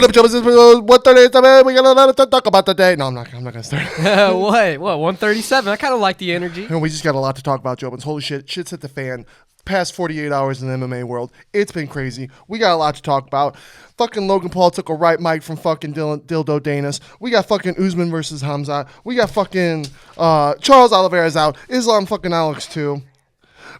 up, Jobins? It's 1:37. We got a lot to talk about today. No, I'm not going to start. What? 137? I kind of like the energy. And we just got a lot to talk about, Jobins. Holy shit. Shit's hit the fan. Past 48 hours in the MMA world. It's been crazy. We got a lot to talk about. Fucking Logan Paul took a right mic from fucking Dildo Danis. We got fucking Usman versus Khamzat. We got fucking Charles Oliveira's out. Islam fucking Alex too.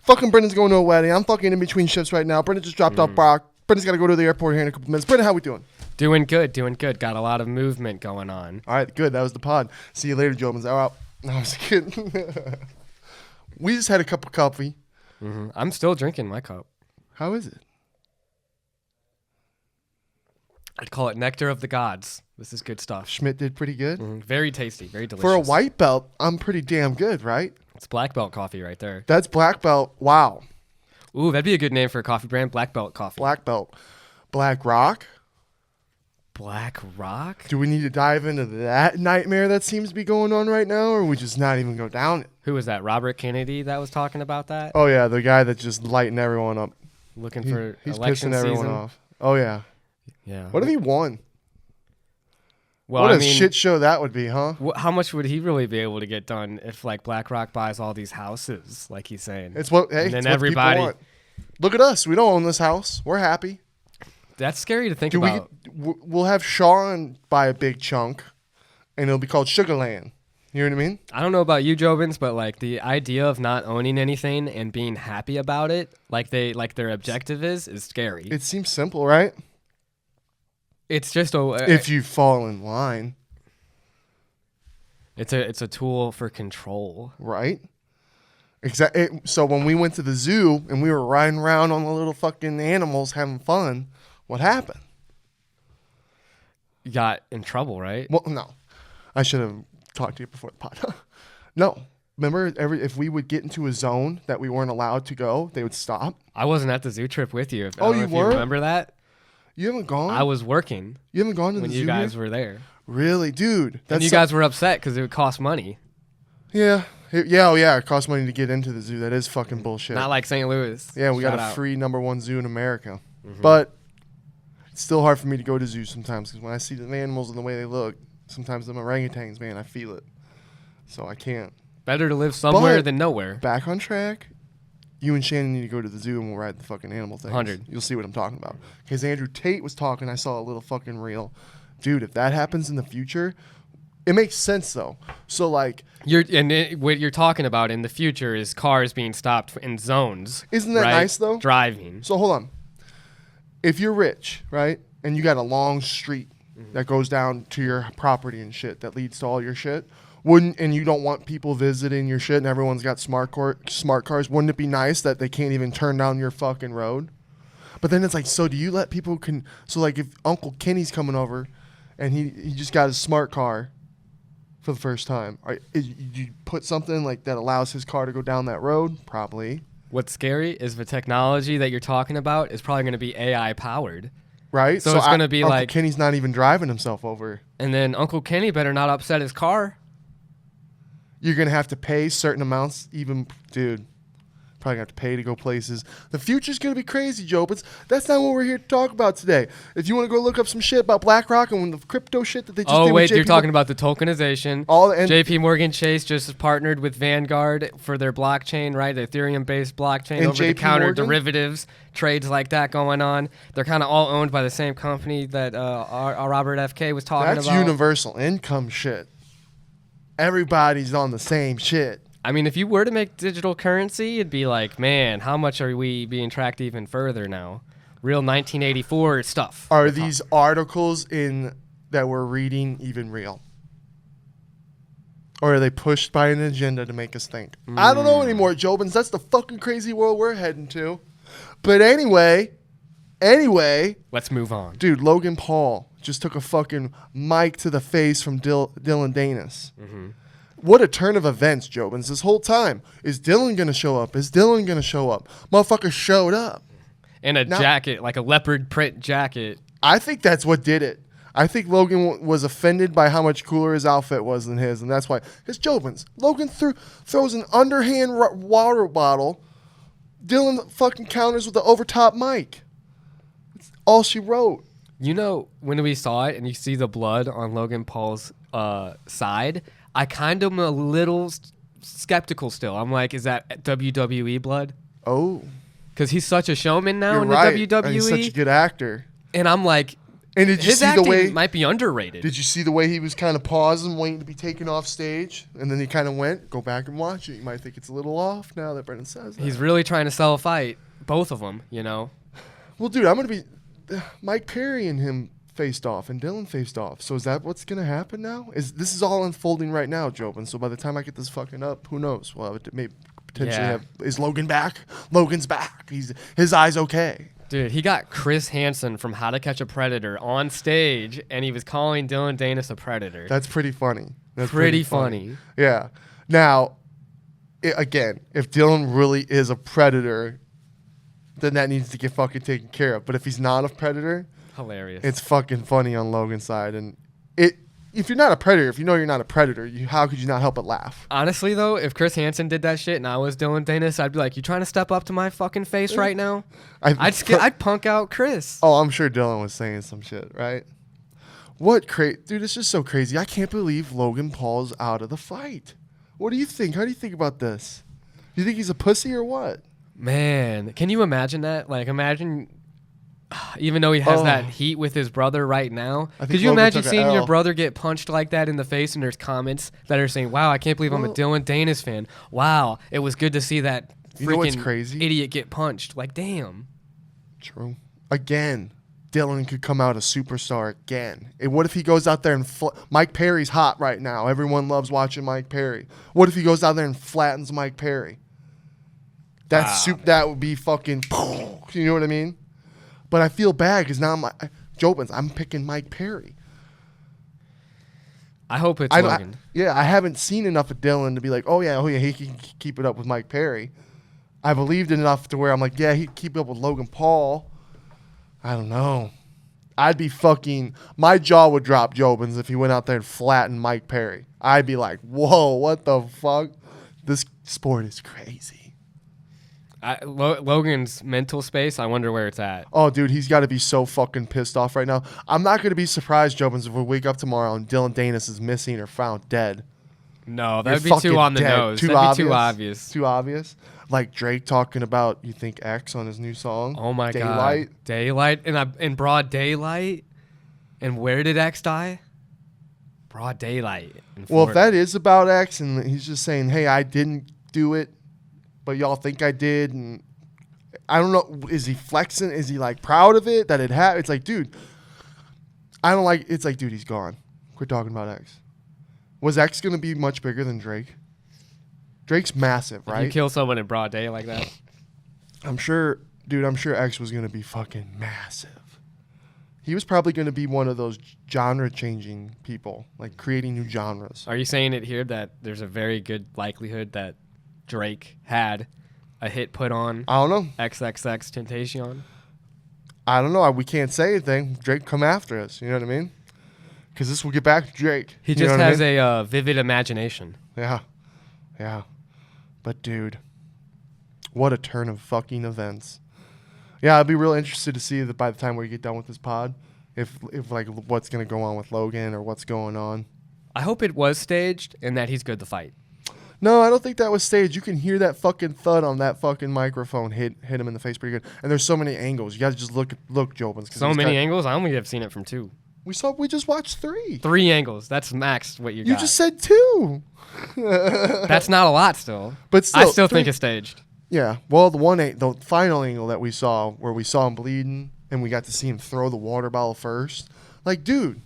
Fucking Brendan's going to a wedding. I'm fucking in between shifts right now. Brendan just dropped off Brock. Brendan's got to go to the airport here in a couple minutes. Brendan, how we doing? Doing good. Got a lot of movement going on. All right, good. That was the pod. See you later, Jobins. Out. No, I was kidding. We just had a cup of coffee. Mm-hmm. I'm still drinking my cup. How is it? I'd call it nectar of the gods. This is good stuff. Schmidt did pretty good. Mm-hmm. Very tasty, very delicious. For a white belt, I'm pretty damn good, right? It's black belt coffee right there. That's black belt. Wow. Ooh, that'd be a good name for a coffee brand. Black belt coffee. Black belt. Black Rock? Black Rock? Do we need to dive into that nightmare that seems to be going on right now, or we just not even go down it? Who was that? Robert Kennedy that was talking about that? Oh, yeah, the guy that's just lighting everyone up. Looking for he's election pissing everyone season. off. Oh, yeah. Yeah. What if he won? Well, what I a mean, shit show that would be, huh? how much would he really be able to get done if like Black Rock buys all these houses, like he's saying? It's what, hey, and then it's what everybody. people want. Look at us. We don't own this house. We're happy. That's scary to think about. We'll have Sean buy a big chunk, and it'll be called Sugarland. You know what I mean? I don't know about you, Jobins, but like the idea of not owning anything and being happy about it, like their objective is scary. It seems simple, right? It's just if you fall in line. It's a tool for control, right? Exactly. So when we went to the zoo and we were riding around on the little fucking animals having fun, what happened? You got in trouble, right? Well, no. I should have talked to you before the pod. No. Remember, if we would get into a zone that we weren't allowed to go, they would stop. I wasn't at the zoo trip with you. Oh, you were? You remember that? You haven't gone? I was working. You haven't gone to the zoo when you guys yet? were there. Really? Dude. And you guys were upset because it would cost money. Yeah. Yeah, oh yeah, it costs money to get into the zoo. That is fucking bullshit. Not like St. Louis. Yeah, we got a free #1 zoo in America. Mm-hmm. But it's still hard for me to go to zoos sometimes because when I see the animals and the way they look, sometimes them orangutans, man, I feel it. So I can't. Better to live somewhere than nowhere. Back on track. You and Shannon need to go to the zoo and we'll ride the fucking animal things. 100. You'll see what I'm talking about. Because Andrew Tate was talking, I saw a little fucking reel. Dude, if that happens in the future, it makes sense though. So like what you're talking about in the future is cars being stopped in zones. Isn't that nice though? Driving. So hold on. If you're rich, right, and you got a long street that goes down to your property and shit that leads to all your shit, and you don't want people visiting your shit and everyone's got smart cars, wouldn't it be nice that they can't even turn down your fucking road? But then it's like, so do you let people so like if Uncle Kenny's coming over and he just got his smart car for the first time, you put something like that allows his car to go down that road? Probably. What's scary is the technology that you're talking about is probably going to be AI powered. Right? So it's going to be Uncle like Kenny's not even driving himself over. And then Uncle Kenny better not upset his car. You're going to have to pay certain amounts, dude. Probably going to have to pay to go places. The future's going to be crazy, Joe, but that's not what we're here to talk about today. If you want to go look up some shit about BlackRock and the crypto shit that they just did with you're talking about the tokenization. JP Morgan Chase just partnered with Vanguard for their blockchain, right? The Ethereum-based blockchain, over-the-counter derivatives, trades like that going on. They're kind of all owned by the same company that our Robert F.K. was talking about. That's universal income shit. Everybody's on the same shit. I mean, if you were to make digital currency, it'd be like, man, how much are we being tracked even further now? Real 1984 stuff. Are these articles that we're reading even real? Or are they pushed by an agenda to make us think? I don't know anymore, Jobins. That's the fucking crazy world we're heading to. But anyway, let's move on. Dude, Logan Paul just took a fucking mic to the face from Dylan Danis. Mm-hmm. What a turn of events, Jobins. This whole time. Is Dylan going to show up? Motherfucker showed up. In a jacket, like a leopard print jacket. I think that's what did it. I think Logan was offended by how much cooler his outfit was than his, and that's why. It's Jobins. Logan throws an underhand water bottle. Dylan fucking counters with the overtop mic. That's all she wrote. You know, when we saw it and you see the blood on Logan Paul's side, I kind of am a little skeptical still. I'm like, is that WWE blood? Oh. Because he's such a showman now in right. the WWE. And he's such a good actor. And I'm like, and did you his see acting the way might be underrated. Did you see the way he was kind of pausing, waiting to be taken off stage? And then he kind of went, go back and watch it. You might think it's a little off now that Brendan says that. He's really trying to sell a fight. Both of them, you know. Well, dude, I'm going to be... Mike Perry and him faced off, and Dylan faced off. So is that what's going to happen now? This is all unfolding right now, Jobin. So by the time I get this fucking up, who knows? Well, it may potentially have... Is Logan back? Logan's back. His eye's okay. Dude, he got Chris Hansen from How to Catch a Predator on stage, and he was calling Dylan Danis a predator. That's pretty funny. That's pretty funny. Yeah. Now, again, if Dylan really is a predator, then that needs to get fucking taken care of. But if he's not a predator, hilarious. It's fucking funny on Logan's side. And if you're not a predator, if you know you're not a predator, how could you not help but laugh? Honestly, though, if Chris Hansen did that shit and I was Dylan Danis, I'd be like, you trying to step up to my fucking face right now? I'd punk out Chris. Oh, I'm sure Dylan was saying some shit, right? Dude, it's just so crazy. I can't believe Logan Paul's out of the fight. What do you think? How do you think about this? Do you think he's a pussy or what? Man, can you imagine that? Like, imagine... Even though he has that heat with his brother right now, could you imagine seeing your brother get punched like that in the face and there's comments that are saying, wow, I can't believe I'm a Dylan Danis fan. Wow, it was good to see that freaking idiot get punched. Like, damn. True. Again, Dylan could come out a superstar again. And what if he goes out there and... Mike Perry's hot right now. Everyone loves watching Mike Perry. What if he goes out there and flattens Mike Perry? That would be fucking... You know what I mean? But I feel bad because now Jobins, I'm picking Mike Perry. I hope it's Logan. I haven't seen enough of Dylan to be like, oh yeah, he can keep it up with Mike Perry. I believed enough to where I'm like, yeah, he'd keep it up with Logan Paul. I don't know. I'd be fucking... My jaw would drop, Jobins, if he went out there and flattened Mike Perry. I'd be like, whoa, what the fuck? This sport is crazy. Logan's mental space, I wonder where it's at. Oh, dude, he's got to be so fucking pissed off right now. I'm not going to be surprised, Jobins, if we wake up tomorrow and Dylan Danis is missing or found dead. No, that'd be too on the nose. That'd be too obvious. Too obvious? Like Drake talking about, you think, X on his new song? Oh, my God. Daylight? In broad daylight? And where did X die? Broad daylight. Well, if that is about X and he's just saying, hey, I didn't do it, but y'all think I did, and I don't know, is he flexing? Is he like proud of it that it happened? It's like, dude, it's like, dude, he's gone. Quit talking about X. Was X going to be much bigger than Drake? Drake's massive, right? If you kill someone in broad day like that. I'm sure X was going to be fucking massive. He was probably going to be one of those genre-changing people, like creating new genres. Are you saying it here that there's a very good likelihood that Drake had a hit put on? I don't know. XXX Temptation? I don't know. We can't say anything. Drake come after us. You know what I mean? Because this will get back to Drake. He just has a vivid imagination. Yeah. Yeah. But, dude, what a turn of fucking events. Yeah, I'd be real interested to see that by the time we get done with this pod, if like what's going to go on with Logan or what's going on. I hope it was staged and that he's good to fight. No, I don't think that was staged. You can hear that fucking thud on that fucking microphone hit him in the face pretty good. And there's so many angles. You got to just look, Jobins. So many angles? I only have seen it from 2. We just watched 3. 3 angles. That's max what you got. You just said 2. That's not a lot still. But still, I still think it's staged. Yeah. Well, the final angle that we saw, where we saw him bleeding and we got to see him throw the water bottle first. Like, dude.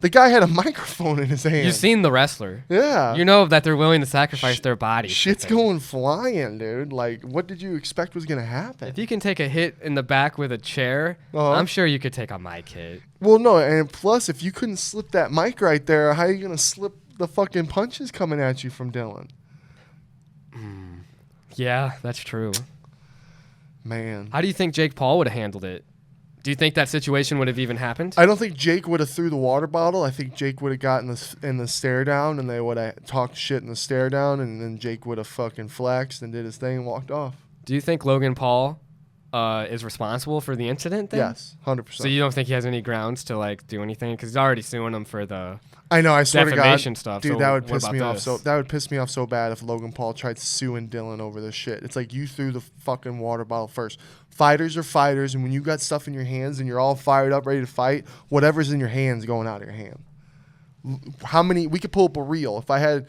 The guy had a microphone in his hand. You've seen the wrestler. Yeah. You know that they're willing to sacrifice their body. Shit's going flying, dude. Like, what did you expect was going to happen? If you can take a hit in the back with a chair, I'm sure you could take a mic hit. Well, no, and plus, if you couldn't slip that mic right there, how are you going to slip the fucking punches coming at you from Dylan? Yeah, that's true. Man. How do you think Jake Paul would have handled it? Do you think that situation would have even happened? I don't think Jake would have threw the water bottle. I think Jake would have gotten in the stare down, and they would have talked shit in the stare down, and then Jake would have fucking flexed and did his thing and walked off. Do you think Logan Paul is responsible for the incident then? Yes, 100%. So you don't think he has any grounds to like do anything? Because he's already suing him for the I know, I swear to God, stuff. Dude, so that would piss me this? off. That would piss me off so bad if Logan Paul tried suing Dylan over this shit. It's like you threw the fucking water bottle first. Fighters are fighters, and when you got stuff in your hands and you're all fired up, ready to fight, whatever's in your hands going out of your hand. How many? We could pull up a reel. If I had,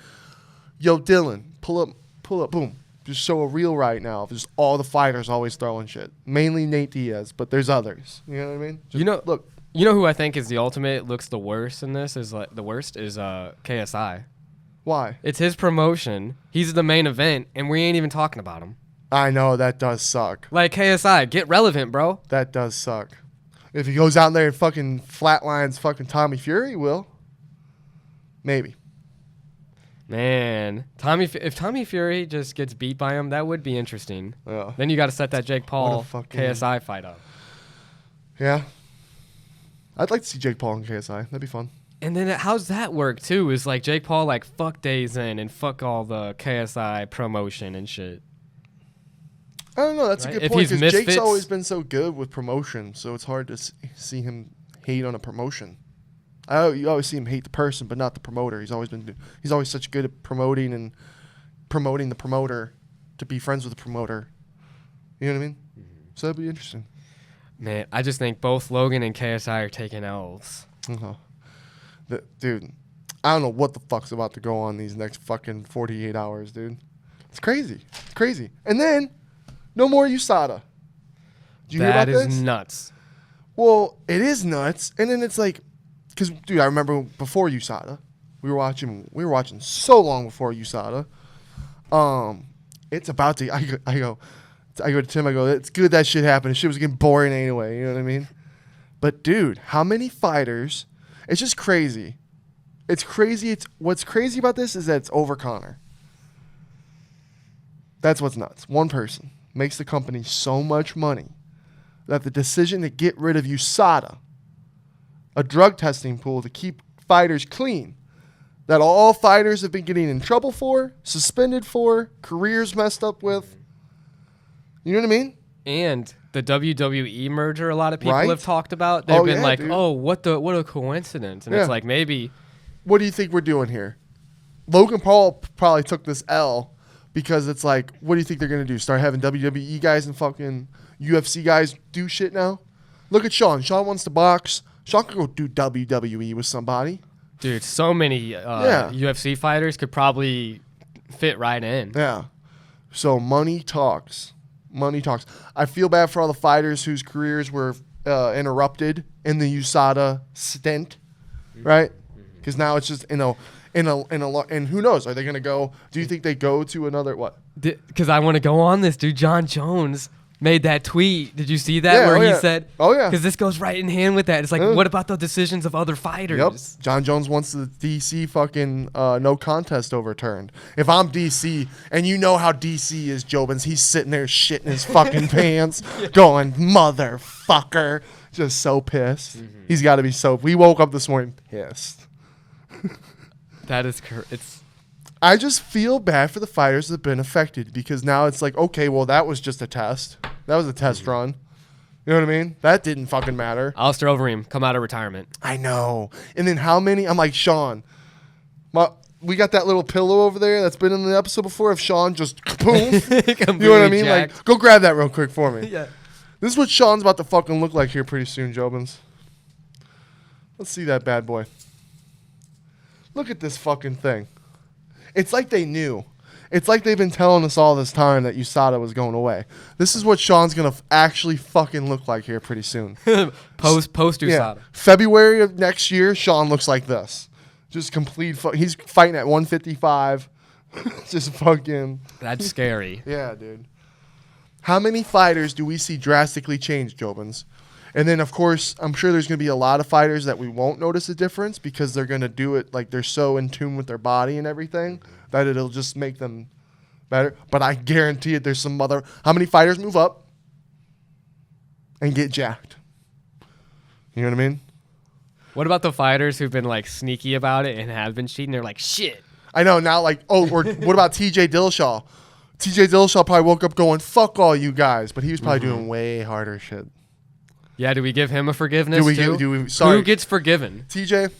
yo, Dylan, pull up, boom. Just show a reel right now. Just all the fighters always throwing shit. Mainly Nate Diaz, but there's others. You know what I mean? Just, look. You know who I think is the ultimate looks the worst in this is like the worst is KSI. Why? It's his promotion. He's the main event, and we ain't even talking about him. I know, that does suck. Like KSI, get relevant, bro. That does suck. If he goes out there and fucking flatlines fucking Tommy Fury, he will. Maybe. Man, if Tommy Fury just gets beat by him, that would be interesting. Yeah. Then you got to set that Jake Paul KSI fight up. Yeah. I'd like to see Jake Paul and KSI. That'd be fun. And then how's that work too? Is like Jake Paul like fuck Days In and fuck all the KSI promotion and shit. I don't know. That's a good point because Jake's always been so good with promotion, so it's hard to see him hate on a promotion. You always see him hate the person, but not the promoter. He's always such good at promoting the promoter to be friends with the promoter. You know what I mean? Mm-hmm. So that'd be interesting. Man, I just think both Logan and KSI are taking L's. Uh-huh. Dude, I don't know what the fuck's about to go on these next fucking 48 hours, dude. It's crazy. It's crazy. And then, no more USADA. Did you hear about this? That is nuts. Well, it is nuts. And then it's like, because, dude, I remember before USADA, we were watching so long before USADA. It's about to, I go to Tim, I go, it's good that shit happened. Shit was getting boring anyway, you know what I mean? But, dude, how many fighters, it's just crazy. It's crazy. What's crazy about this is that it's over Conor. That's what's nuts. One person makes the company so much money that the decision to get rid of USADA, a drug testing pool to keep fighters clean, that all fighters have been getting in trouble for, suspended for, careers messed up with. You know what I mean? And the WWE merger, a lot of people have talked about. They've been like, dude. Oh, what a coincidence. And it's like, maybe. What do you think we're doing here? Logan Paul probably took this L because it's like, what do you think they're going to do? Start having WWE guys and fucking UFC guys do shit now? Look at Sean. Sean wants to box. Sean could go do WWE with somebody. Dude, so many UFC fighters could probably fit right in. Yeah. So money talks. Money talks. I feel bad for all the fighters whose careers were interrupted in the USADA stint, right? Because now it's just and who knows? Are they gonna go? Do you think they go to another what? Because I want to go on this, dude. John Jones made that tweet. Did you see that he said? Oh yeah. Because this goes right in hand with that. It's like, what about the decisions of other fighters? Yep. John Jones wants the DC fucking no contest overturned. If I'm DC, and you know how DC is, Jobins, he's sitting there shitting his fucking pants, going motherfucker, just so pissed. Mm-hmm. He's got to be so. We woke up this morning pissed. That is I just feel bad for the fighters that have been affected because now it's like, okay, well, that was just a test. That was a test run. You know what I mean? That didn't fucking matter. Alistair Overeem, come out of retirement. I know. And then how many? I'm like, Sean, we got that little pillow over there that's been in the episode before of Sean just boom. You know what I mean? Jacked. Like, go grab that real quick for me. Yeah. This is what Sean's about to fucking look like here pretty soon, Jobins. Let's see that bad boy. Look at this fucking thing. It's like they knew. It's like they've been telling us all this time that USADA was going away. This is what Sean's going to actually fucking look like here pretty soon. Post USADA. Yeah. February of next year, Sean looks like this. Just complete. He's fighting at 155. Just fucking. That's scary. Yeah, dude. How many fighters do we see drastically change, Jobins? And then, of course, I'm sure there's going to be a lot of fighters that we won't notice a difference because they're going to do it like they're so in tune with their body and everything that it'll just make them better. But I guarantee it, there's some other. How many fighters move up and get jacked? You know what I mean? What about the fighters who've been like sneaky about it and have been cheating? They're like, shit. I know now, like, or what about TJ Dillashaw? TJ Dillashaw probably woke up going, fuck all you guys. But he was probably doing way harder shit. Yeah, do we give him a forgiveness too? Sorry. Who gets forgiven? TJ,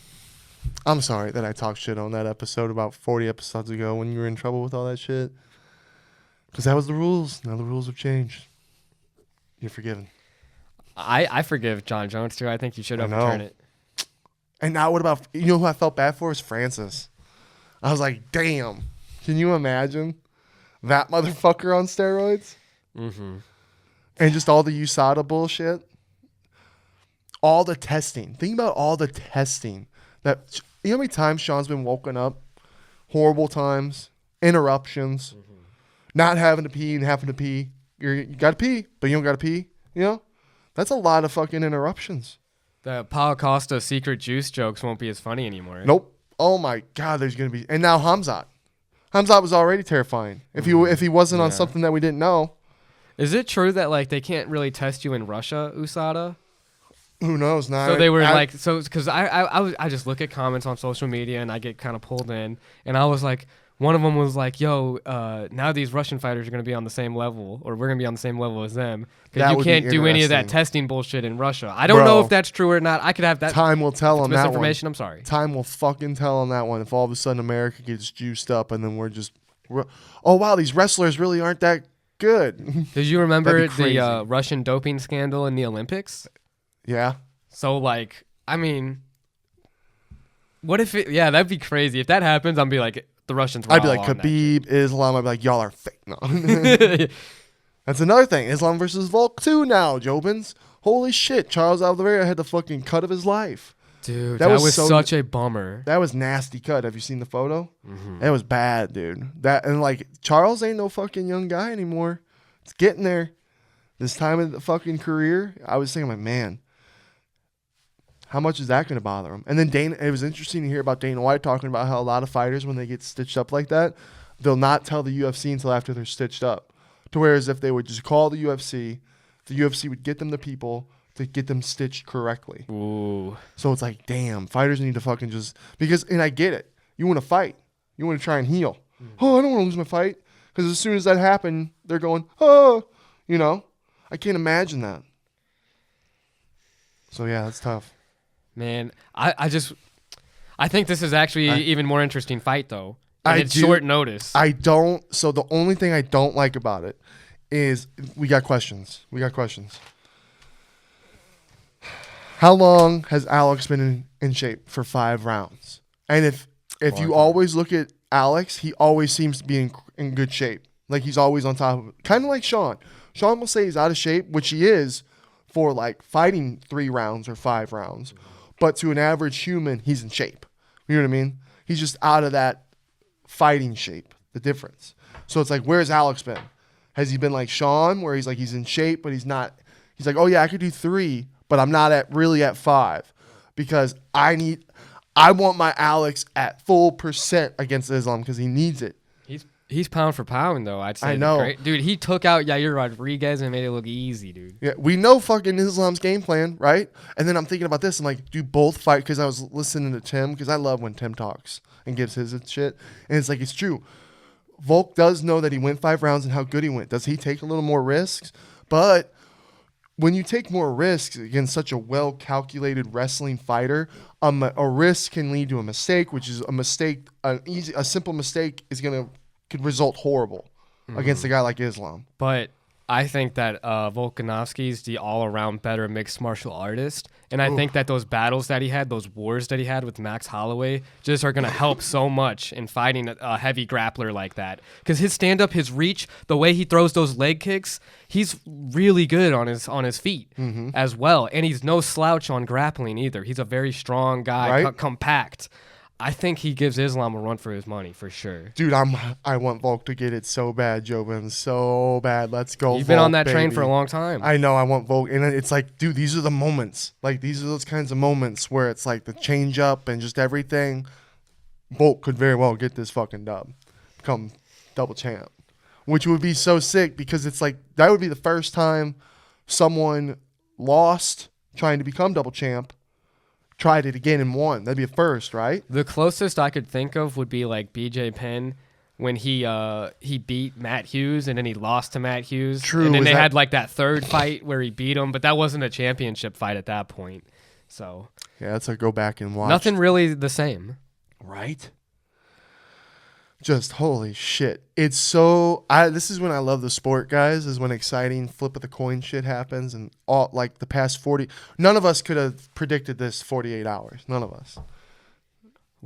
I'm sorry that I talked shit on that episode about 40 episodes ago when you were in trouble with all that shit. Because that was the rules. Now the rules have changed. You're forgiven. I forgive John Jones too. I think you should overturn it. And now what about, you know who I felt bad for is Francis. I was like, damn. Can you imagine that motherfucker on steroids? Mm-hmm. And just all the USADA bullshit. All the testing. Think about all the testing. That, you know how many times Sean's been woken up? Horrible times. Interruptions. Mm-hmm. Not having to pee and having to pee. You got to pee, but you don't got to pee. You know? That's a lot of fucking interruptions. The Paulo Costa secret juice jokes won't be as funny anymore. Nope. Oh my God, there's gonna be. And now Khamzat. Khamzat was already terrifying. If he wasn't on something that we didn't know. Is it true that like they can't really test you in Russia, USADA? Who knows? Now, so they were because I just look at comments on social media and I get kind of pulled in, and I was like. One of them was like, yo, now these Russian fighters are going to be on the same level, or we're going to be on the same level as them. Because you can't do any of that testing bullshit in Russia. I don't know if that's true or not. I could have that. Time will tell on that one. Misinformation, I'm sorry. Time will fucking tell on that one. If all of a sudden America gets juiced up and then oh, wow, these wrestlers really aren't that good. Did you remember the Russian doping scandal in the Olympics? Yeah. So, like, I mean, what if that'd be crazy. If that happens, I'm be like, the Russians were I'd be like, Khabib, Islam. I'd be like, y'all are fake. No. That's another thing. Islam versus Volk 2 now, Jobins. Holy shit. Charles Oliveira had the fucking cut of his life. Dude, that was such a bummer. That was nasty cut. Have you seen the photo? Mm-hmm. That was bad, dude. And like, Charles ain't no fucking young guy anymore. It's getting there. This time of the fucking career, I was thinking, like, man, how much is that going to bother him? And then it was interesting to hear about Dana White talking about how a lot of fighters, when they get stitched up like that, they'll not tell the UFC until after they're stitched up. To whereas if they would just call the UFC would get them the people to get them stitched correctly. Ooh. So it's like, damn, fighters need to fucking and I get it. You want to fight. You want to try and heal. Oh, I don't want to lose my fight. Because as soon as that happened, they're going, oh, you know. I can't imagine that. So yeah, that's tough. Man, I think this is actually even more interesting fight though. It's short notice. So the only thing I don't like about it is we got questions. How long has Alex been in shape? For 5 rounds. And if you always look at Alex, he always seems to be in good shape. Like he's always on top of it. Kind of like Sean. Sean will say he's out of shape, which he is for like fighting 3 rounds or 5 rounds. But to an average human, he's in shape. You know what I mean? He's just out of that fighting shape, the difference. So it's like, where's Alex been? Has he been like Sean, where he's like, he's in shape, but he's not? He's like, oh yeah, I could do 3, but I'm not really at 5 because I want my Alex at full % against Islam because he needs it. He's pound for pound, though, I'd say. I know. Dude, he took out Yair Rodriguez and made it look easy, dude. Yeah, we know fucking Islam's game plan, right? And then I'm thinking about this. I'm like, do both fight? Because I was listening to Tim, because I love when Tim talks and gives his shit. And it's like, it's true. Volk does know that he went 5 rounds and how good he went. Does he take a little more risks? But when you take more risks against such a well-calculated wrestling fighter, a risk can lead to a mistake, which is a mistake. A simple mistake could result horrible against a guy like Islam. But I think that Volkanovski's the all-around better mixed martial artist, and I think that those battles that he had, those wars that he had with Max Holloway, just are going to help so much in fighting a heavy grappler like that. Because his stand-up, his reach, the way he throws those leg kicks, he's really good on his feet as well, and he's no slouch on grappling either. He's a very strong guy, right? Compact. I think he gives Islam a run for his money for sure. Dude, I want Volk to get it so bad, Jobin, so bad. Let's go. You've been on that train for a long time. I know. I want Volk, and it's like, dude, these are the moments. Like these are those kinds of moments where it's like the change up and just everything. Volk could very well get this fucking dub, become double champ, which would be so sick because it's like that would be the first time someone lost trying to become double champ. Tried it again and won. That'd be a first, right? The closest I could think of would be like BJ Penn when he beat Matt Hughes and then he lost to Matt Hughes. True. And then they had like that third fight where he beat him, but that wasn't a championship fight at that point. So yeah, that's a go back and watch. Nothing really the same. Right? Just holy shit. It's so this is when I love the sport, guys, is when exciting flip of the coin shit happens and all like the past 40. None of us could have predicted this 48 hours. None of us.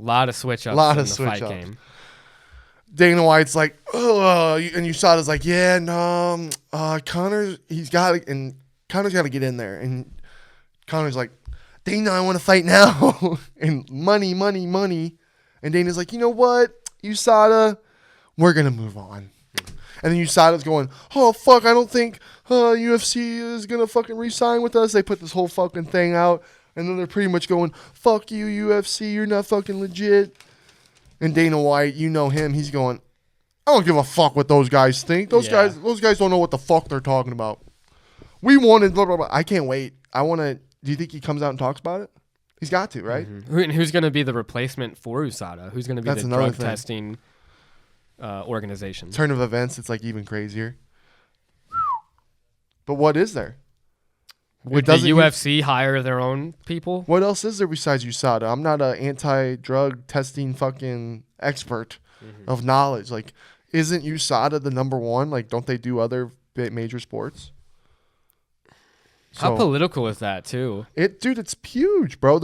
A lot of switch ups in the fight game. Dana White's like, oh, and USADA's like, yeah, no, Connor's got to get in there. And Connor's like, Dana, I want to fight now. And money. And Dana's like, you know what, USADA, we're going to move on. And then USADA's going, oh, fuck, I don't think UFC is going to fucking re-sign with us. They put this whole fucking thing out. And then they're pretty much going, fuck you, UFC, you're not fucking legit. And Dana White, you know him, he's going, I don't give a fuck what those guys think. Those guys don't know what the fuck they're talking about. We wanted blah, blah, blah. I can't wait. Do you think he comes out and talks about it? He's got to, right? Mm-hmm. Who's going to be the replacement for USADA? Who's going to be the drug testing organization? Turn of events, it's like even crazier. But what is there? Would the UFC hire their own people? What else is there besides USADA? I'm not an anti-drug testing fucking expert of knowledge. Like, isn't USADA the number one? Like, don't they do other major sports? How political is that, too? Dude, it's huge, bro.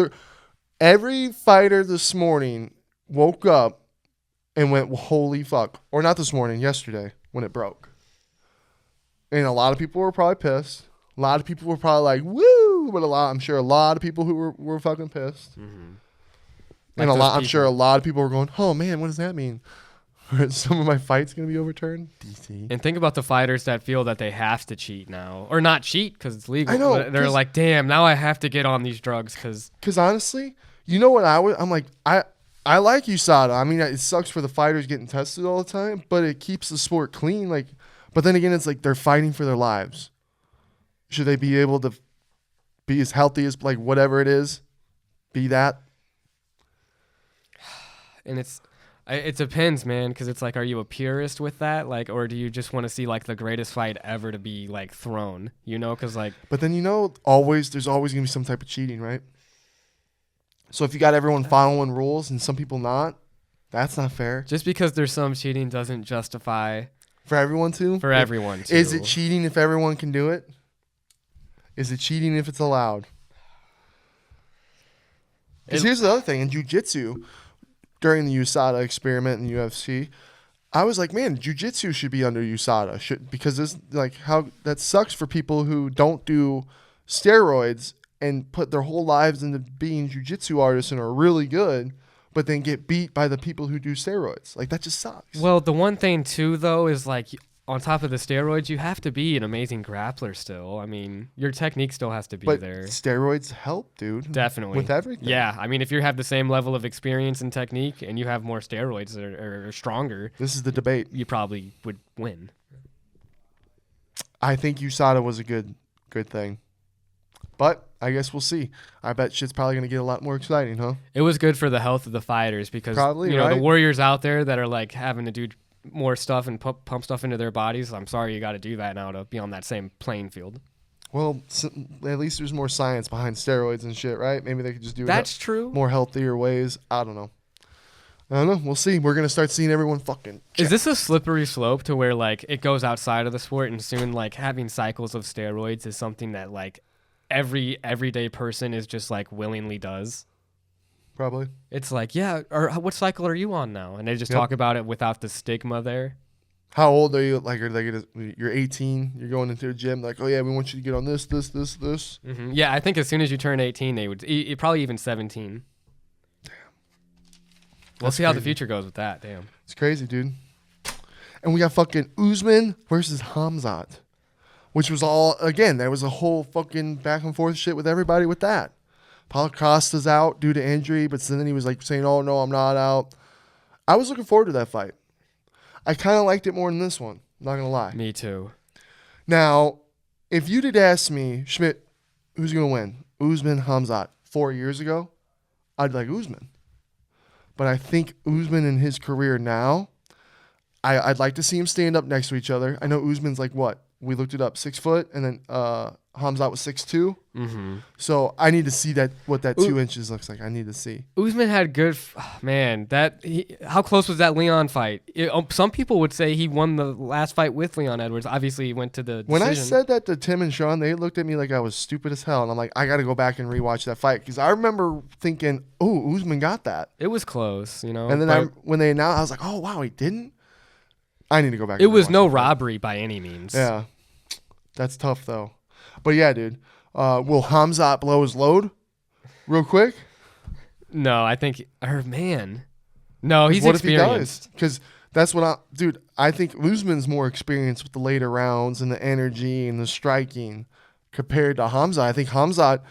Every fighter this morning woke up and went, well, holy fuck. Or not this morning, yesterday, when it broke. And a lot of people were probably pissed. A lot of people were probably like, woo, but I'm sure a lot of people who were fucking pissed. Mm-hmm. And I'm sure a lot of people were going, oh man, what does that mean? Are some of my fights going to be overturned? DC. And think about the fighters that feel that they have to cheat now. Or not cheat because it's legal. I know. They're like, damn, now I have to get on these drugs because... Because honestly, you know what I'm like, I like USADA. I mean, it sucks for the fighters getting tested all the time, but it keeps the sport clean. Like, but then again, it's like they're fighting for their lives. Should they be able to be as healthy as, like, whatever it is, be that? And it depends, man, because it's like, are you a purist with that? Like, or do you just want to see, like, the greatest fight ever to be, like, thrown? You know, because, like... But then, there's always going to be some type of cheating, right? So if you got everyone following rules and some people not, that's not fair. Just because there's some cheating doesn't justify... For everyone to? For everyone to. Is it cheating if everyone can do it? Is it cheating if it's allowed? Because here's the other thing. In jiu-jitsu, during the USADA experiment in UFC, I was like, man, jiu-jitsu should be under USADA. Because this, like, how that sucks for people who don't do steroids and put their whole lives into being jiu-jitsu artists and are really good, but then get beat by the people who do steroids. Like, that just sucks. Well, the one thing, too, though, is, like... On top of the steroids, you have to be an amazing grappler still. I mean, your technique still has to be there. Steroids help, dude. Definitely. With everything. Yeah. I mean, if you have the same level of experience and technique and you have more steroids that are stronger. This is the debate. You probably would win. I think USADA was a good thing. But I guess we'll see. I bet shit's probably going to get a lot more exciting, huh? It was good for the health of the fighters because, the warriors out there that are like having to do more stuff and pump stuff into their bodies. I'm sorry you got to do that now to be on that same playing field. Well, at least there's more science behind steroids and shit, right? Maybe they could just do true. More healthier ways. I don't know. We'll see. We're going to start seeing everyone fucking check. Is this a slippery slope to where like it goes outside of the sport and soon like having cycles of steroids is something that like every everyday person is just like willingly does? Probably. It's like, yeah, or what cycle are you on now? And they just talk about it without the stigma there. How old are you? Like, you're 18, you're going into a gym, like, oh yeah, we want you to get on this. Mm-hmm. Yeah, I think as soon as you turn 18, they would, probably even 17. Damn. We'll see how the future goes with that, damn. It's crazy, dude. And we got fucking Usman versus Khamzat, which was all, again, there was a whole fucking back and forth shit with everybody with that. Paulo Costa's out due to injury, but then he was like saying, oh, no, I'm not out. I was looking forward to that fight. I kind of liked it more than this one. I'm not going to lie. Me too. Now, if you did ask me, Schmidt, who's going to win? Usman, Khamzat, 4 years ago, I'd like Usman. But I think Usman in his career now, I'd like to see him stand up next to each other. I know Usman's like what? We looked it up, 6 foot, and then Khamzat was 6'2". Mm-hmm. So I need to see what that 2 inches looks like. I need to see. Usman had good, man. How close was that Leon fight? Some people would say he won the last fight with Leon Edwards. Obviously, he went to the decision. When I said that to Tim and Sean, they looked at me like I was stupid as hell, and I'm like, I got to go back and rewatch that fight because I remember thinking, oh, Usman got that. It was close, you know. And then when they announced, I was like, oh wow, he didn't. I need to go back. It was no robbery by any means. Yeah, that's tough though. But yeah, dude. Will Khamzat blow his load real quick? No, I think No, he's experienced. Because that's what I think Usman's more experienced with the later rounds and the energy and the striking compared to Khamzat. I think Khamzat,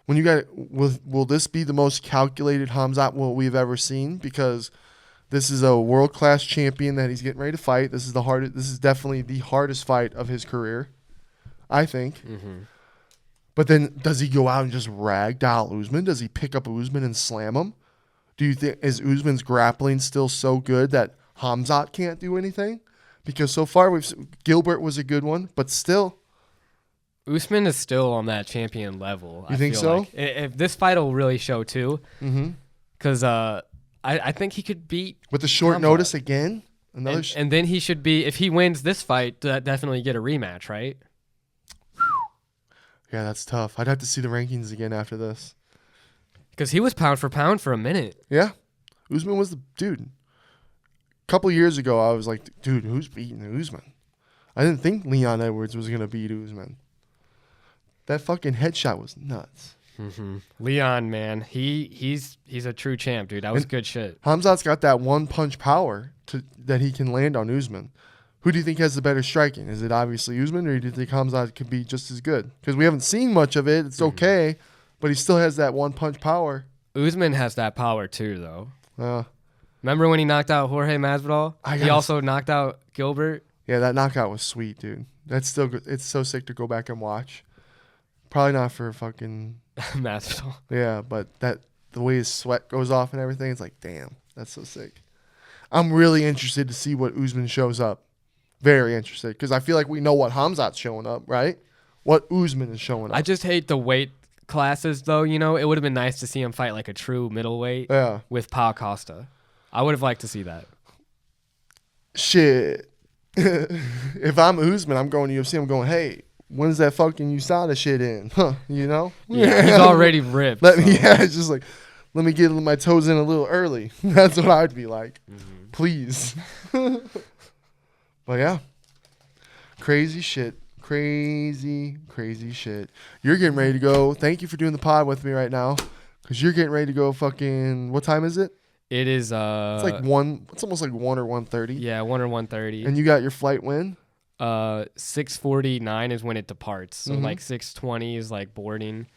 will this be the most calculated Khamzat we've ever seen? Because this is a world-class champion that he's getting ready to fight. This is definitely the hardest fight of his career, I think. Mm-hmm. But then does he go out and just ragdoll Usman? Does he pick up Usman and slam him? Do you think is Usman's grappling still so good that Khamzat can't do anything? Because so far Gilbert was a good one, but still Usman is still on that champion level. You think so? Like. If this fight will really show too. Mm-hmm. Because I think he could beat with the short Khamzat. Notice again. And then he should be, if he wins this fight, definitely get a rematch, right? Yeah, that's tough. I'd have to see the rankings again after this. Because he was pound for pound for a minute. Yeah. Usman was the dude. A couple years ago, I was like, dude, who's beating Usman? I didn't think Leon Edwards was going to beat Usman. That fucking headshot was nuts. Mm-hmm. Leon, man, he's a true champ, dude. That was good shit. Khamzat's got that one punch power that he can land on Usman. Who do you think has the better striking? Is it obviously Usman, or do you think Khamzat could be just as good? Because we haven't seen much of it. It's okay, but he still has that one punch power. Usman has that power too, though. Remember when he knocked out Jorge Masvidal? He also knocked out Gilbert. Yeah, that knockout was sweet, dude. That's still good. It's so sick to go back and watch. Probably not for fucking Masvidal. Yeah, but the way his sweat goes off and everything, it's like, damn, that's so sick. I'm really interested to see what Usman shows up. Very interested, because I feel like we know what Khamzat's showing up, right? What Usman is showing up. I just hate the weight classes, though. You know, it would have been nice to see him fight like a true middleweight with Pau Costa. I would have liked to see that. Shit. If I'm Usman, I'm going to UFC. I'm going, hey, when's that fucking USADA shit in? Huh? You know? Yeah, he's already ripped. It's just like, let me get my toes in a little early. That's what I'd be like. Mm-hmm. Please. But yeah, crazy shit. Crazy shit. You're getting ready to go. Thank you for doing the pod with me right now, because you're getting ready to go fucking, what time is it? It is, it's like 1, it's almost like 1 or 1:30. Yeah, 1 or 1:30. And you got your flight when? 6:49 is when it departs. So like 6:20 is like boarding.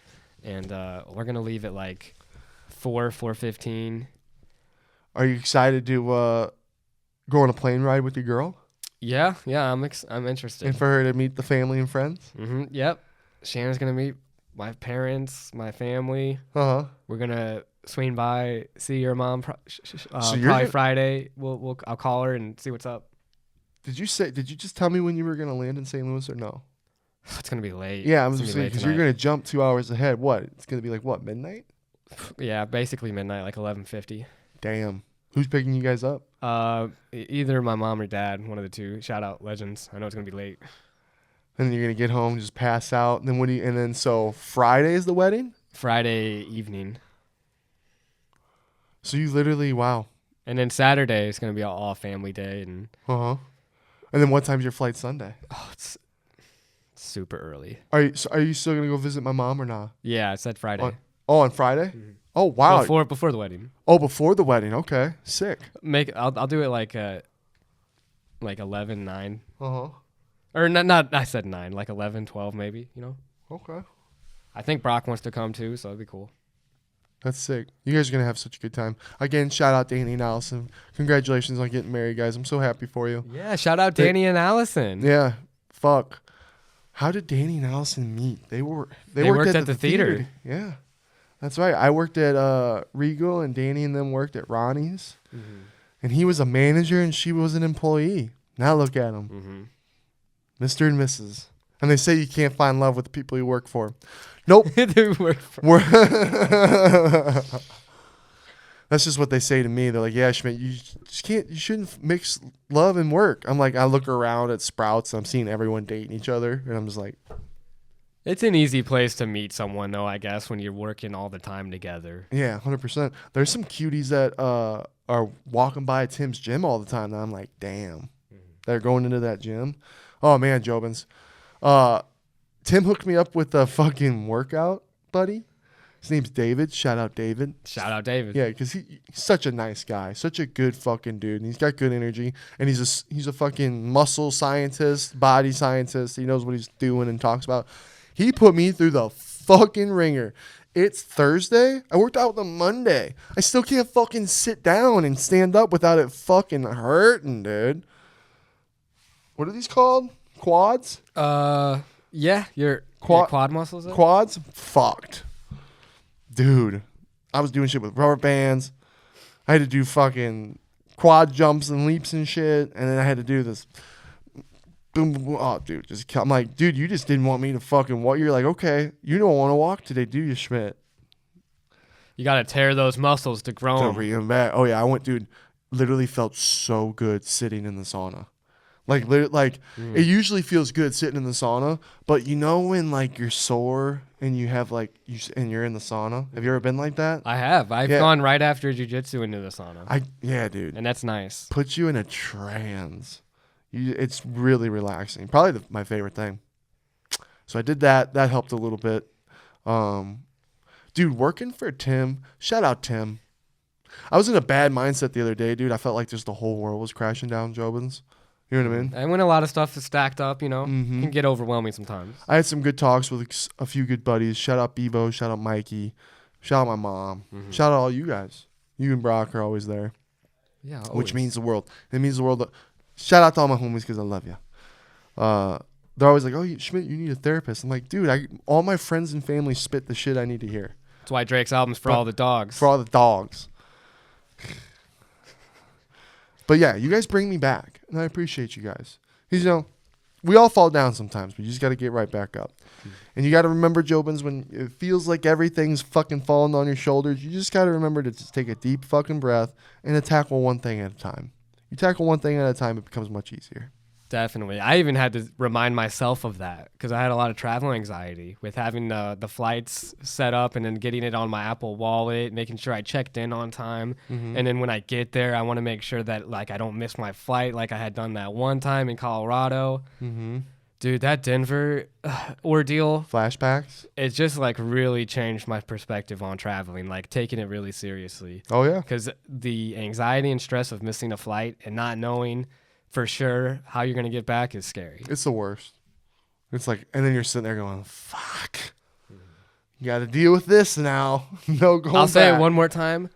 And we're going to leave at like 4:15. Are you excited to go on a plane ride with your girl? Yeah, I'm interested. And for her to meet the family and friends? Mm-hmm. Yep. Shannon's going to meet my parents, my family. Uh-huh. We're going to swing by, see your mom probably Friday. I'll call her and see what's up. Did you just tell me when you were going to land in St. Louis or no? It's going to be late. Yeah, I'm just saying, because you're going to jump 2 hours ahead. What? It's going to be like, what, midnight? Yeah, basically midnight, like 11:50. Damn. Who's picking you guys up? Either my mom or dad, one of the two. Shout out Legends. I know it's gonna be late. And then you're gonna get home, just pass out. And then so Friday is the wedding? Friday evening. So you literally, wow. And then Saturday is gonna be all family day and. And then what time's your flight Sunday? Oh, it's super early. Are you still gonna go visit my mom or not? Yeah, I said Friday. On Friday? Mm-hmm. Oh wow! Before the wedding. Oh, before the wedding. Okay, sick. I'll do it like 11, 9. Or not. I said 9, like 11, 12 maybe. You know. Okay. I think Brock wants to come too, so it'd be cool. That's sick. You guys are gonna have such a good time. Again, shout out Danny and Allison. Congratulations on getting married, guys. I'm so happy for you. Yeah, shout out Danny and Allison. Yeah. Fuck. How did Danny and Allison meet? They worked at the theater. Yeah. That's right. I worked at Regal, and Danny and them worked at Ronnie's. Mm-hmm. And he was a manager and she was an employee. Now look at him. Mr. and Mrs. And they say you can't find love with the people you work for. Nope. They work for. That's just what they say to me. They're like, yeah, Schmidt, you shouldn't mix love and work. I'm like, I look around at Sprouts and I'm seeing everyone dating each other. And I'm just like. It's an easy place to meet someone, though, I guess, when you're working all the time together. Yeah, 100%. There's some cuties that are walking by Tim's gym all the time. And I'm like, damn. They're going into that gym. Oh, man, Jobins. Tim hooked me up with a fucking workout buddy. His name's David. Shout out David. Shout out David. Yeah, because he's such a nice guy, such a good fucking dude, and he's got good energy. And he's a fucking muscle scientist, body scientist. He knows what he's doing and talks about. He put me through the fucking ringer. It's Thursday. I worked out on Monday. I still can't fucking sit down and stand up without it fucking hurting, dude. What are these called? Quads? Yeah, your quad muscles. Quads? Fucked. Dude, I was doing shit with rubber bands. I had to do fucking quad jumps and leaps and shit. And then I had to do this. Boom, boom, boom. Oh, dude. I'm like, dude, you just didn't want me to fucking walk. You're like, okay, you don't want to walk today, do you, Schmidt? You got to tear those muscles to grow them. Bring them back. Oh, yeah. I went, dude, literally felt so good sitting in the sauna. It usually feels good sitting in the sauna, but you know when like you're sore and you have and you're in the sauna. Have you ever been like that? I have. I've gone right after jiu-jitsu into the sauna. Yeah, dude. And that's nice. Puts you in a trance. It's really relaxing. Probably my favorite thing. So I did that. That helped a little bit. Dude, working for Tim. Shout out Tim. I was in a bad mindset the other day, dude. I felt like just the whole world was crashing down, Jobins. You know what I mean? And when a lot of stuff is stacked up, it can get overwhelming sometimes. I had some good talks with a few good buddies. Shout out Bevo. Shout out Mikey. Shout out my mom. Shout out all you guys. You and Brock are always there. Yeah, always. Which means the world. It means the world. Shout out to all my homies because I love you. They're always like, oh, Schmidt, you need a therapist. I'm like, dude, all my friends and family spit the shit I need to hear. That's why Drake's album's for all the dogs. For all the dogs. But yeah, you guys bring me back, and I appreciate you guys. We all fall down sometimes, but you just got to get right back up. And you got to remember, Jobins, when it feels like everything's fucking falling on your shoulders, you just got to remember to just take a deep fucking breath and to tackle one thing at a time. You tackle one thing at a time, it becomes much easier. Definitely. I even had to remind myself of that because I had a lot of travel anxiety with having the flights set up and then getting it on my Apple Wallet, making sure I checked in on time. And then when I get there, I want to make sure that I don't miss my flight like I had done that one time in Colorado. Dude, that Denver ordeal. Flashbacks? It just really changed my perspective on traveling, taking it really seriously. Oh, yeah. Because the anxiety and stress of missing a flight and not knowing for sure how you're going to get back is scary. It's the worst. It's and then you're sitting there going, fuck. You got to deal with this now. No going back. I'll say it one more time.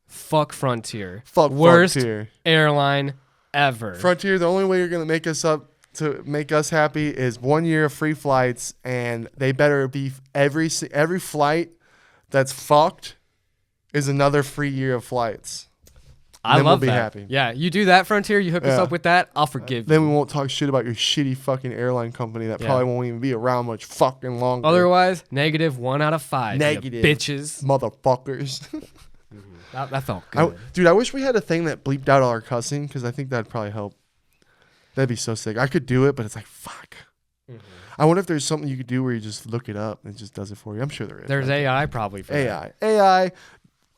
Fuck Frontier. Fuck Worst Frontier. Airline ever. Frontier, the only way you're going to make us happy is 1 year of free flights, and they better be every flight that's fucked is another free year of flights. I love we'll be that. Happy. Yeah, you do that, Frontier. You hook us up with that. I'll forgive you. Then we won't talk shit about your shitty fucking airline company that probably won't even be around much fucking longer. Otherwise, -1 out of 5. Negative. Bitches. Motherfuckers. That felt good. Dude, I wish we had a thing that bleeped out all our cussing because I think that'd probably help. That'd be so sick. I could do it, but it's like, fuck. I wonder if there's something you could do where you just look it up and it just does it for you. I'm sure there is. There's AI probably for that. AI.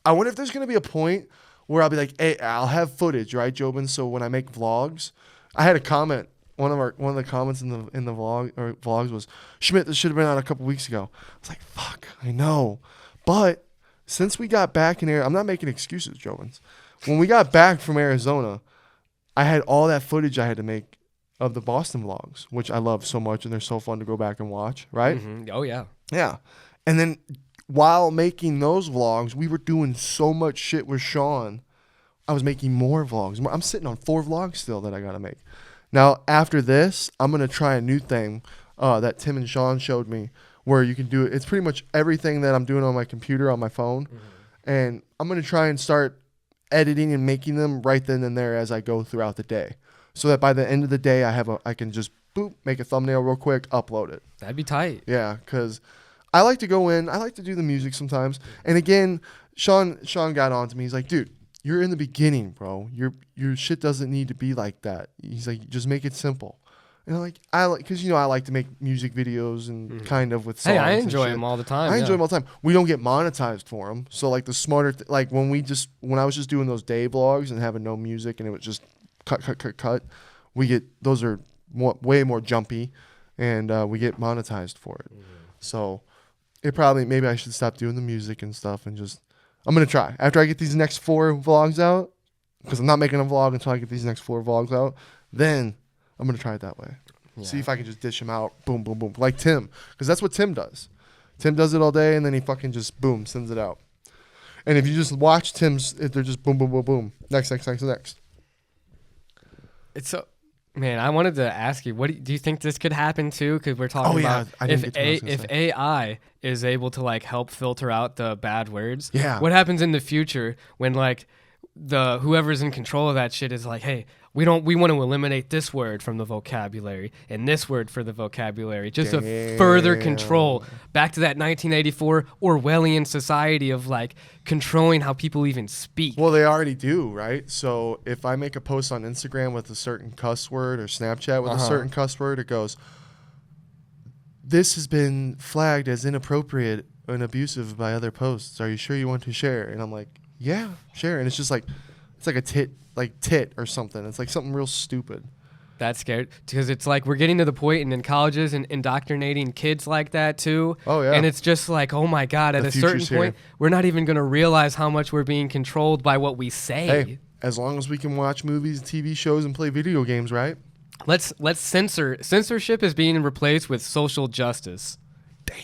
I wonder if there's going to be a point where I'll be like, hey, I'll have footage, right, Jobin? So when I make vlogs, I had a comment. One of the comments in the vlogs was, Schmidt, this should have been out a couple weeks ago. I was like, fuck, I know. But since we got back in Arizona, I'm not making excuses, Jobins. When we got back from Arizona, I had all that footage I had to make of the Boston vlogs, which I love so much, and they're so fun to go back and watch, right? Oh, yeah. Yeah. And then while making those vlogs, we were doing so much shit with Sean. I was making more vlogs. I'm sitting on 4 vlogs still that I got to make. Now, after this, I'm going to try a new thing that Tim and Sean showed me where you can do it. It's pretty much everything that I'm doing on my computer, on my phone. And I'm going to try and start editing and making them right then and there as I go throughout the day, so that by the end of the day I can just boop, make a thumbnail real quick, upload it. That'd be tight. Yeah, because I like to go in. I like to do the music sometimes. And again, Sean got on to me. He's like, dude, you're in the beginning, bro. Your shit doesn't need to be like that. He's like, just make it simple. And I'm like, because I like to make music videos and kind of with songs. Hey, I enjoy them all the time. I enjoy them all the time. We don't get monetized for them. So like the smarter, like when I was just doing those day vlogs and having no music and it was just cut, those are way more jumpy, and we get monetized for it. So maybe I should stop doing the music and stuff and I'm going to try. After I get these next 4 vlogs out, because I'm not making a vlog until I get these next 4 vlogs out, then I'm going to try it that way. Yeah. See if I can just dish them out. Boom, boom, boom. Like Tim. Because that's what Tim does. Tim does it all day, and then he fucking just, boom, sends it out. And if you just watch Tim's, they're just boom, boom, boom, boom. Next. It's so... Man, I wanted to ask you, do you think this could happen too? Because we're talking about if AI is able to like help filter out the bad words. Yeah. What happens in the future when like whoever's in control of that shit is like, hey, we want to eliminate this word from the vocabulary and this word for the vocabulary, just to further control back to that 1984 Orwellian society of like controlling how people even speak. Well, they already do, right? So if I make a post on Instagram with a certain cuss word or Snapchat with a certain cuss word, it goes, this has been flagged as inappropriate and abusive by other posts. Are you sure you want to share? And I'm like, yeah, share. And it's just like, it's like a tit or something. It's like something real stupid. That's scary because it's like we're getting to the point in colleges and indoctrinating kids like that too. Oh yeah. And it's just like, oh my God, at a certain point, we're not even going to realize how much we're being controlled by what we say. Hey, as long as we can watch movies, TV shows, and play video games, right? Let's censor. Censorship is being replaced with social justice. Damn.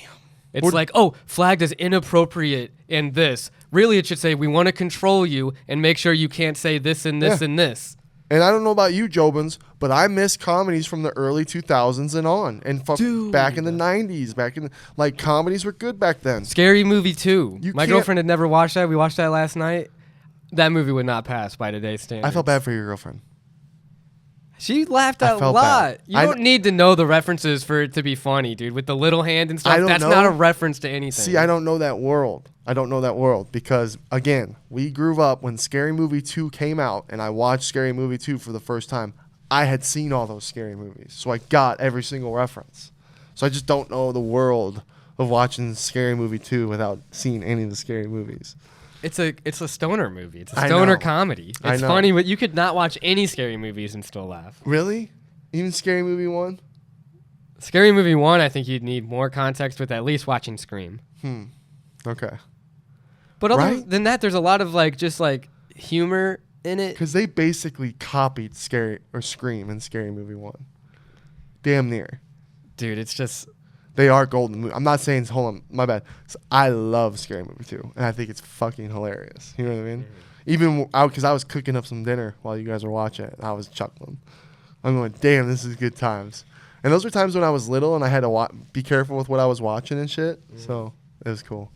It's like, oh, flagged as inappropriate in this. Really, it should say, we want to control you and make sure you can't say this and this and this. And I don't know about you, Jobins, but I miss comedies from the early 2000s and on. And back in the 90s, like, comedies were good back then. Scary Movie 2. My girlfriend had never watched that. We watched that last night. That movie would not pass by today's standards. I felt bad for your girlfriend. She laughed a lot. Bad. You don't need to know the references for it to be funny, dude. With the little hand and stuff, that's not a reference to anything. See, I don't know that world. Because, again, we grew up when Scary Movie 2 came out, and I watched Scary Movie 2 for the first time. I had seen all those scary movies, so I got every single reference. So I just don't know the world of watching Scary Movie 2 without seeing any of the scary movies. It's a stoner movie. It's a stoner comedy. It's funny, but you could not watch any scary movies and still laugh. Really? Even Scary Movie 1? Scary Movie 1, I think you'd need more context with at least watching Scream. Okay. But other than that, there's a lot of like just like humor in it. Because they basically copied Scream in Scary Movie 1. Damn near. Dude, it's just... They are golden movies. I'm not saying, hold on, my bad. So I love Scary Movie 2, and I think it's fucking hilarious. You know what I mean? Even because I was cooking up some dinner while you guys were watching it, and I was chuckling. I'm going, damn, this is good times. And those were times when I was little, and I had to be careful with what I was watching and shit. So it was cool.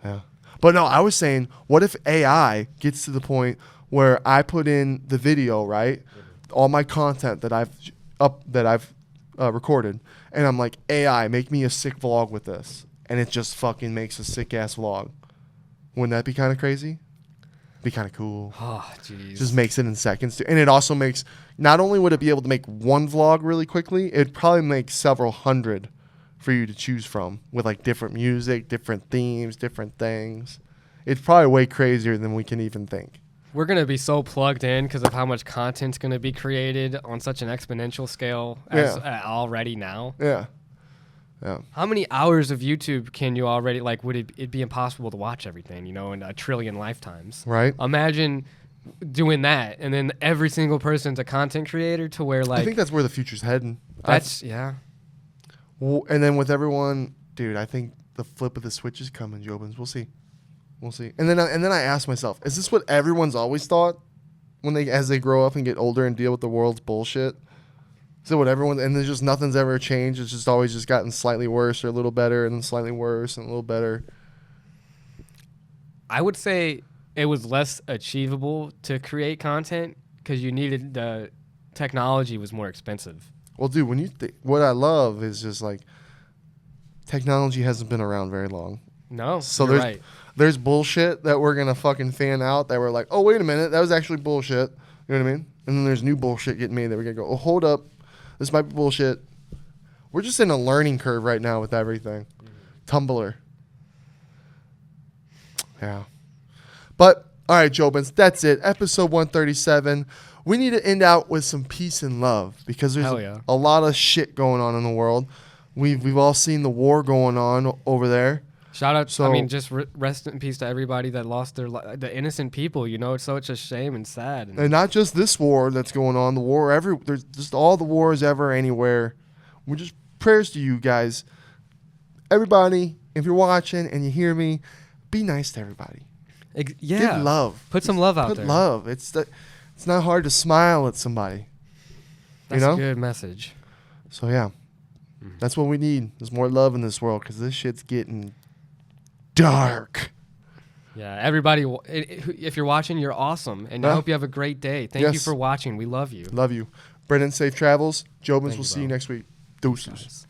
Yeah. But no, I was saying, what if AI gets to the point where I put in the video, right? All my content that I've recorded, and I'm like, AI, make me a sick vlog with this, and it just fucking makes a sick ass vlog. Wouldn't that be kind of crazy? Be kind of cool. Oh, jeez. Just makes it in seconds, and it also makes. Not only would it be able to make one vlog really quickly, it'd probably make several hundred for you to choose from with like different music, different themes, different things. It's probably way crazier than we can even think. We're going to be so plugged in because of how much content's going to be created on such an exponential scale as already now. Yeah. Yeah. How many hours of YouTube can you already, like, would it be impossible to watch everything, you know, in a trillion lifetimes? Right. Imagine doing that, and then every single person's a content creator to where, like... I think that's where the future's heading. Yeah. Well, and then with everyone, dude, I think the flip of the switch is coming, Jobins. We'll see. And then I asked myself, is this what everyone's always thought as they grow up and get older and deal with the world's bullshit? Is it what everyone, and there's just nothing's ever changed. It's just always just gotten slightly worse or a little better and then slightly worse and a little better. I would say it was less achievable to create content because you needed the technology was more expensive. Well, dude, when you what I love is just like technology hasn't been around very long. No, so you're right. There's bullshit that we're gonna fucking fan out that we're like, oh wait a minute, that was actually bullshit. You know what I mean? And then there's new bullshit getting made that we're gonna go, oh hold up, this might be bullshit. We're just in a learning curve right now with everything. Tumblr. Yeah. But all right, JOBINS, that's it. Episode 137. We need to end out with some peace and love because there's a lot of shit going on in the world. We've all seen the war going on over there. Shout out! I mean, just rest in peace to everybody that lost the innocent people. You know, it's such a shame and sad. And not just this war that's going on. The war there's just all the wars ever, anywhere. We're just prayers to you guys, everybody. If you're watching and you hear me, be nice to everybody. Yeah, give love. Put some love out there. Put love. It's not hard to smile at somebody. That's a good message. So yeah, that's what we need. There's more love in this world because this shit's getting dark. Yeah, everybody, if you're watching, you're awesome. And I hope you have a great day. Thank you for watching. We love you. Love you. Brendan, safe travels. JOBINS, we'll see you next week. Deuces. Nice.